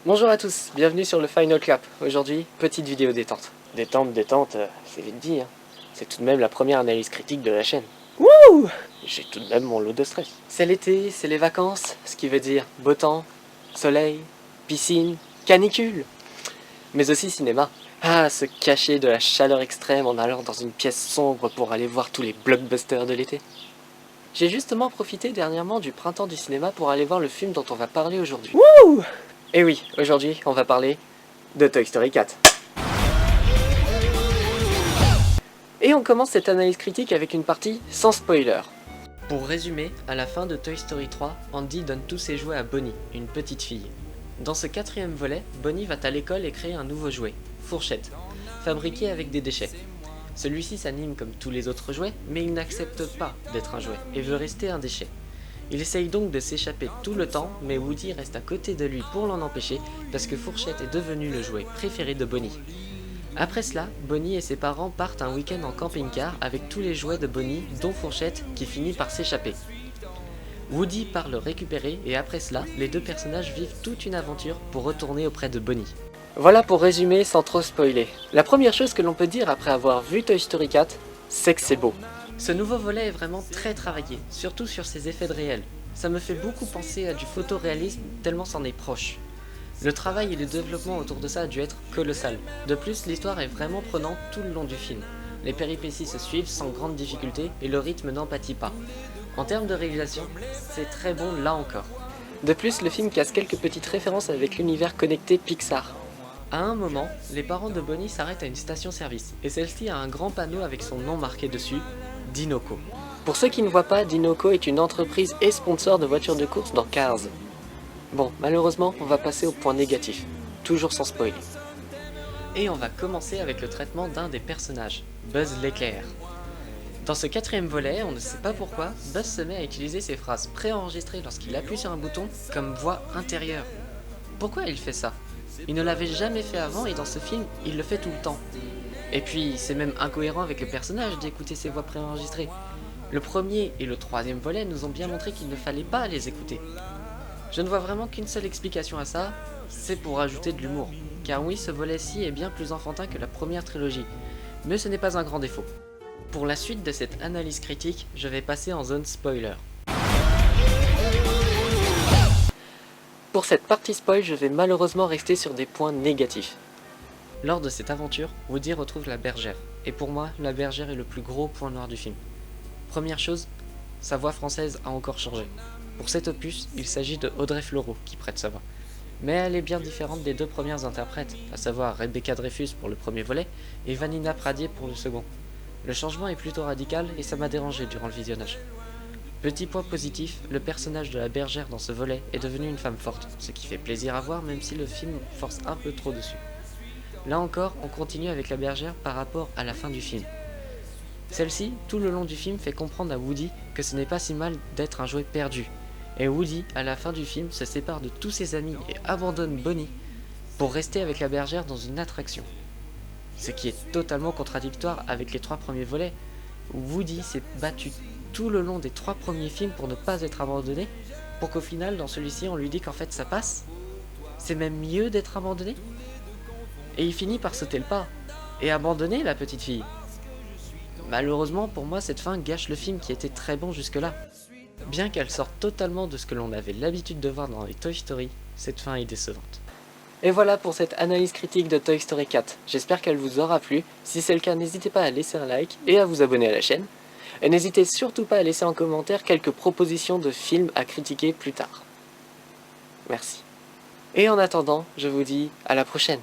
Bonjour à tous, bienvenue sur le Final Clap. Aujourd'hui, petite vidéo détente. Détente, c'est vite dit, hein. C'est tout de même la première analyse critique de la chaîne. Wouh! J'ai tout de même mon lot de stress. C'est l'été, c'est les vacances, ce qui veut dire beau temps, soleil, piscine, canicule. Mais aussi cinéma. Ah, se cacher de la chaleur extrême en allant dans une pièce sombre pour aller voir tous les blockbusters de l'été. J'ai justement profité dernièrement du printemps du cinéma pour aller voir le film dont on va parler aujourd'hui. Wouh! Et oui, aujourd'hui, on va parler de Toy Story 4. Et on commence cette analyse critique avec une partie sans spoiler. Pour résumer, à la fin de Toy Story 3, Andy donne tous ses jouets à Bonnie, une petite fille. Dans ce quatrième volet, Bonnie va à l'école et crée un nouveau jouet, Fourchette, fabriqué avec des déchets. Celui-ci s'anime comme tous les autres jouets, mais il n'accepte pas d'être un jouet et veut rester un déchet. Il essaye donc de s'échapper tout le temps, mais Woody reste à côté de lui pour l'en empêcher parce que Fourchette est devenu le jouet préféré de Bonnie. Après cela, Bonnie et ses parents partent un week-end en camping-car avec tous les jouets de Bonnie, dont Fourchette, qui finit par s'échapper. Woody part le récupérer et après cela, les deux personnages vivent toute une aventure pour retourner auprès de Bonnie. Voilà pour résumer sans trop spoiler. La première chose que l'on peut dire après avoir vu Toy Story 4, c'est que c'est beau. Ce nouveau volet est vraiment très travaillé, surtout sur ses effets de réel. Ça me fait beaucoup penser à du photoréalisme tellement c'en est proche. Le travail et le développement autour de ça a dû être colossal. De plus, l'histoire est vraiment prenante tout le long du film. Les péripéties se suivent sans grande difficulté et le rythme n'en pâtit pas. En termes de réalisation, c'est très bon là encore. De plus, le film casse quelques petites références avec l'univers connecté Pixar. À un moment, les parents de Bonnie s'arrêtent à une station-service et celle-ci a un grand panneau avec son nom marqué dessus, Dinoco. Pour ceux qui ne voient pas, Dinoco est une entreprise et sponsor de voitures de course dans Cars. Bon, malheureusement, on va passer au point négatif, toujours sans spoiler. Et on va commencer avec le traitement d'un des personnages, Buzz l'éclair. Dans ce quatrième volet, on ne sait pas pourquoi, Buzz se met à utiliser ses phrases préenregistrées lorsqu'il appuie sur un bouton comme voix intérieure. Pourquoi il fait ça ? Il ne l'avait jamais fait avant et dans ce film, il le fait tout le temps. Et puis, c'est même incohérent avec le personnage d'écouter ses voix préenregistrées. Le premier et le troisième volet nous ont bien montré qu'il ne fallait pas les écouter. Je ne vois vraiment qu'une seule explication à ça, c'est pour ajouter de l'humour. Car oui, ce volet-ci est bien plus enfantin que la première trilogie, mais ce n'est pas un grand défaut. Pour la suite de cette analyse critique, je vais passer en zone spoiler. Pour cette partie spoil, je vais malheureusement rester sur des points négatifs. Lors de cette aventure, Woody retrouve la bergère, et pour moi, la bergère est le plus gros point noir du film. Première chose, sa voix française a encore changé. Pour cet opus, il s'agit de Audrey Fleurot qui prête sa voix. Mais elle est bien différente des deux premières interprètes, à savoir Rebecca Dreyfus pour le premier volet et Vanina Pradier pour le second. Le changement est plutôt radical et ça m'a dérangé durant le visionnage. Petit point positif, le personnage de la bergère dans ce volet est devenu une femme forte, ce qui fait plaisir à voir même si le film force un peu trop dessus. Là encore, on continue avec la bergère par rapport à la fin du film. Celle-ci, tout le long du film, fait comprendre à Woody que ce n'est pas si mal d'être un jouet perdu. Et Woody, à la fin du film, se sépare de tous ses amis et abandonne Bonnie pour rester avec la bergère dans une attraction. Ce qui est totalement contradictoire avec les trois premiers volets, où Woody s'est battu tout le long des trois premiers films pour ne pas être abandonné, pour qu'au final, dans celui-ci, on lui dit qu'en fait ça passe. C'est même mieux d'être abandonné. Et il finit par sauter le pas, et abandonner la petite fille. Malheureusement pour moi cette fin gâche le film qui était très bon jusque-là. Bien qu'elle sorte totalement de ce que l'on avait l'habitude de voir dans les Toy Story, cette fin est décevante. Et voilà pour cette analyse critique de Toy Story 4, j'espère qu'elle vous aura plu, si c'est le cas n'hésitez pas à laisser un like et à vous abonner à la chaîne, et n'hésitez surtout pas à laisser en commentaire quelques propositions de films à critiquer plus tard. Merci. Et en attendant, je vous dis à la prochaine.